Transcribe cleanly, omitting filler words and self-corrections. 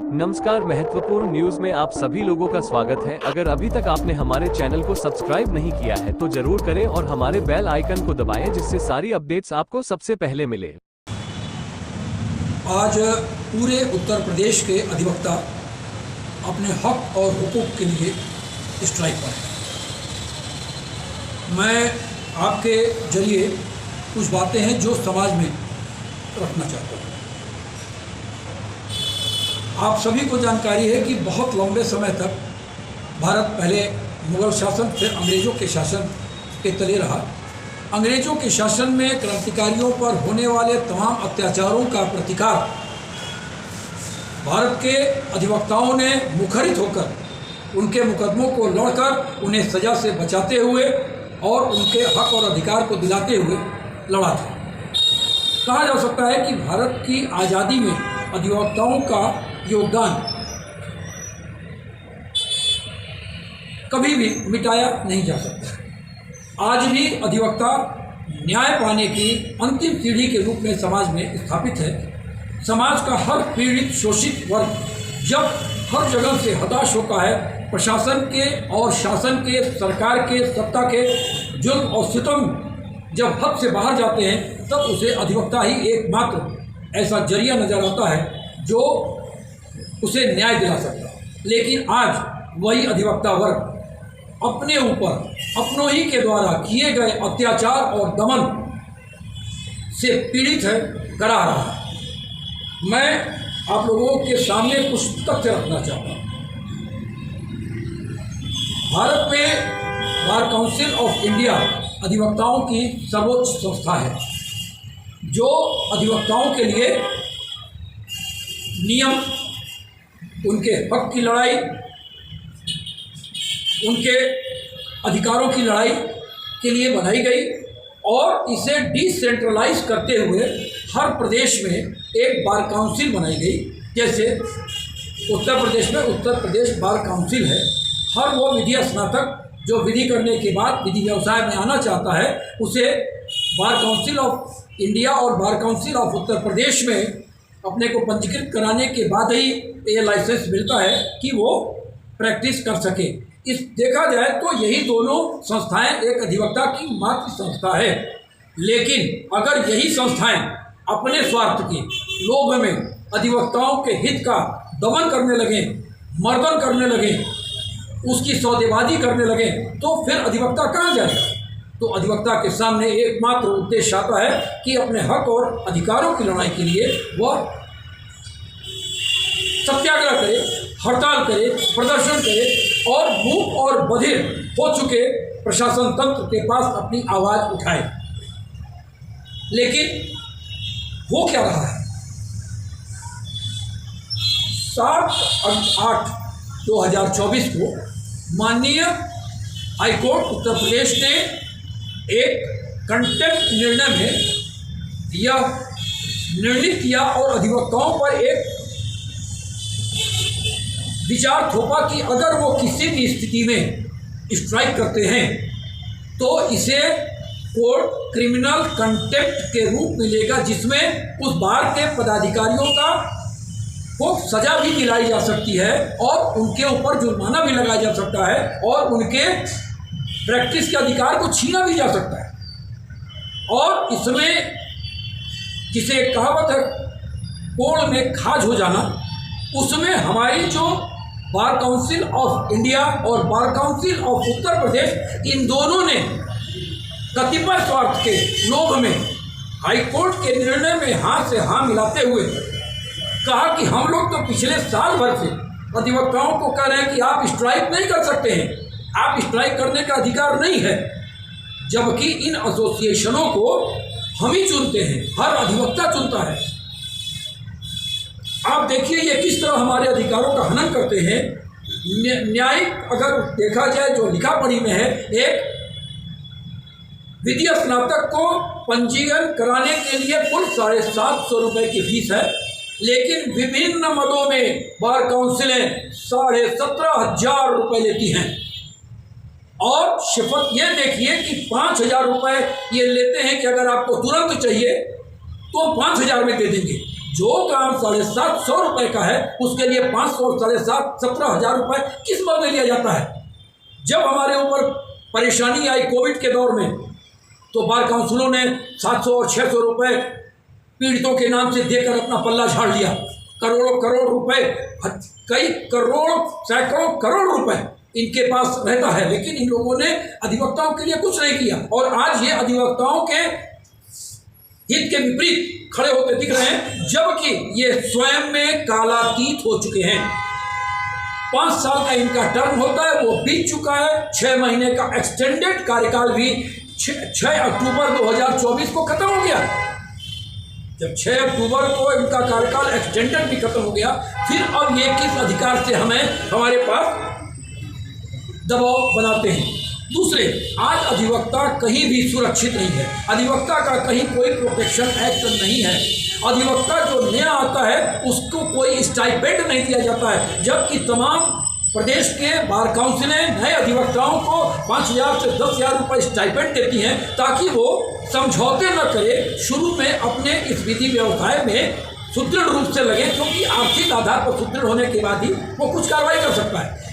नमस्कार, महत्वपूर्ण न्यूज में आप सभी लोगों का स्वागत है। अगर अभी तक आपने हमारे चैनल को सब्सक्राइब नहीं किया है तो जरूर करें और हमारे बेल आइकन को दबाएं जिससे सारी अपडेट्स आपको सबसे पहले मिले। आज पूरे उत्तर प्रदेश के अधिवक्ता अपने हक और हुकूक के लिए स्ट्राइक पर हैं। मैं आपके जरिए कुछ बातें हैं जो समाज में रखना चाहता हूँ। आप सभी को जानकारी है कि बहुत लंबे समय तक भारत पहले मुग़ल शासन फिर अंग्रेज़ों के शासन के तले रहा। अंग्रेज़ों के शासन में क्रांतिकारियों पर होने वाले तमाम अत्याचारों का प्रतिकार भारत के अधिवक्ताओं ने मुखरित होकर उनके मुकदमों को लड़कर उन्हें सज़ा से बचाते हुए और उनके हक और अधिकार को दिलाते हुए लड़ा था। कहा जा सकता है कि भारत की आज़ादी में अधिवक्ताओं का योगदान कभी भी मिटाया नहीं जा सकता। आज भी अधिवक्ता न्याय पाने की अंतिम सीढ़ी के रूप में समाज में स्थापित है। समाज का हर पीड़ित शोषित वर्ग जब हर जगह से हताश होता है, प्रशासन के और शासन के, सरकार के, सत्ता के जुल्म और सितम जब हद से बाहर जाते हैं, तब उसे अधिवक्ता ही एकमात्र ऐसा जरिया नज़र आता है जो उसे न्याय दिला सकता है। लेकिन आज वही अधिवक्ता वर्ग अपने ऊपर अपनों ही के द्वारा किए गए अत्याचार और दमन से पीड़ित है, करा रहा है। मैं आप लोगों के सामने कुछ तथ्य रखना चाहता हूँ। भारत में बार काउंसिल ऑफ इंडिया अधिवक्ताओं की सर्वोच्च संस्था है जो अधिवक्ताओं के लिए नियम, उनके हक की लड़ाई, उनके अधिकारों की लड़ाई के लिए बनाई गई और इसे डिसेंट्रलाइज करते हुए हर प्रदेश में एक बार काउंसिल बनाई गई। जैसे उत्तर प्रदेश में उत्तर प्रदेश बार काउंसिल है। हर वो विधि स्नातक जो विधि करने के बाद विधि व्यवसाय में आना चाहता है, उसे बार काउंसिल ऑफ इंडिया और bar council of Uttar Pradesh में अपने को पंजीकृत कराने के बाद ही ये लाइसेंस मिलता है कि वो प्रैक्टिस कर सके। इस देखा जाए तो यही दोनों संस्थाएं एक अधिवक्ता की मात्र संस्था है। लेकिन अगर यही संस्थाएं अपने स्वार्थ के लोभ में अधिवक्ताओं के हित का दमन करने लगे, मर्दन करने लगे, उसकी सौदेबाजी करने लगे, तो फिर अधिवक्ता कहाँ जाएगा? तो अधिवक्ता के सामने एकमात्र उद्देश्य आता है कि अपने हक और अधिकारों की लड़ाई के लिए वह सत्याग्रह करे, हड़ताल करे, प्रदर्शन करे और मूक और बधिर हो चुके प्रशासन तंत्र के पास अपनी आवाज़ उठाए। लेकिन हो क्या रहा है? 7/8/2024 को माननीय हाईकोर्ट उत्तर प्रदेश ने एक कंटेम्प्ट निर्णय में यह निर्णित किया और अधिवक्ताओं पर एक विचार थोपा कि अगर वो किसी भी स्थिति में स्ट्राइक करते हैं तो इसे कोर्ट क्रिमिनल कंटेम्प्ट के रूप मिलेगा, जिसमें उस बार के पदाधिकारियों को सजा भी दिलाई जा सकती है और उनके ऊपर जुर्माना भी लगाया जा सकता है और उनके प्रैक्टिस के अधिकार को छीना भी जा सकता है। और इसमें जिसे कहावत है कोड़ में खाज हो जाना, उसमें हमारी जो बार काउंसिल ऑफ इंडिया और bar council of Uttar Pradesh, इन दोनों ने कतिपय स्वार्थ के लोभ में हाईकोर्ट के निर्णय में हाथ से हाँ मिलाते हुए कहा कि हम लोग तो पिछले साल भर से अधिवक्ताओं को कह रहे हैं कि आप स्ट्राइक नहीं कर सकते हैं, आप स्ट्राइक करने का अधिकार नहीं है, जबकि इन एसोसिएशनों को हम ही चुनते हैं, हर अधिवक्ता चुनता है। आप देखिए ये किस तरह हमारे अधिकारों का हनन करते हैं। न्यायिक अगर देखा जाए जो लिखा पढ़ी में है, एक विधि स्नातक को पंजीकरण कराने के लिए कुल 750 रुपये की फीस है, लेकिन विभिन्न मदों में बार काउंसिलें 17,500 रुपये लेती हैं। और शपथ ये देखिए कि 5,000 रुपये ये लेते हैं कि अगर आपको तुरंत चाहिए तो 5,000 में दे देंगे, जो काम 750 रुपये का है उसके लिए 500 और 7,500 17,000 रुपये किस मद में लिया जाता है। जब हमारे ऊपर परेशानी आई कोविड के दौर में तो बार काउंसिलों ने 700 और 600 रुपये पीड़ितों के नाम से देकर अपना पल्ला झाड़ लिया। करोड़ों करोड़ रुपए, कई करोड़ सैकड़ों करोड़ रुपए इनके पास रहता है, लेकिन इन लोगों ने अधिवक्ताओं के लिए कुछ नहीं किया और आज ये अधिवक्ताओं के हित के विपरीत खड़े होते दिख रहे हैं, जबकि ये स्वयं में कालातीत हो चुके हैं। 5 साल का इनका टर्म होता है, वो बीत चुका है। 6 महीने का एक्सटेंडेड कार्यकाल भी 6 अक्टूबर 2024 को खत्म हो गया। जब 6 अक्टूबर को इनका कार्यकाल एक्सटेंडेड भी खत्म हो गया, फिर अब ये किस अधिकार से हमारे पास दबाव बनाते हैं। दूसरे, आज अधिवक्ता कहीं भी सुरक्षित नहीं है, अधिवक्ता का कहीं कोई प्रोटेक्शन एक्ट नहीं है। अधिवक्ता जो नया आता है उसको कोई स्टाइपेंड नहीं दिया जाता है, जबकि तमाम प्रदेश के बार काउंसिलें नए अधिवक्ताओं को 5,000 से 10,000 रुपये स्टाइपेंड देती हैं ताकि वो समझौते न करे, शुरू में अपने इस विधि व्यवसाय में सुदृढ़ रूप से लगे, क्योंकि आर्थिक आधार पर सुदृढ़ होने के बाद ही वो कुछ कार्रवाई कर सकता है।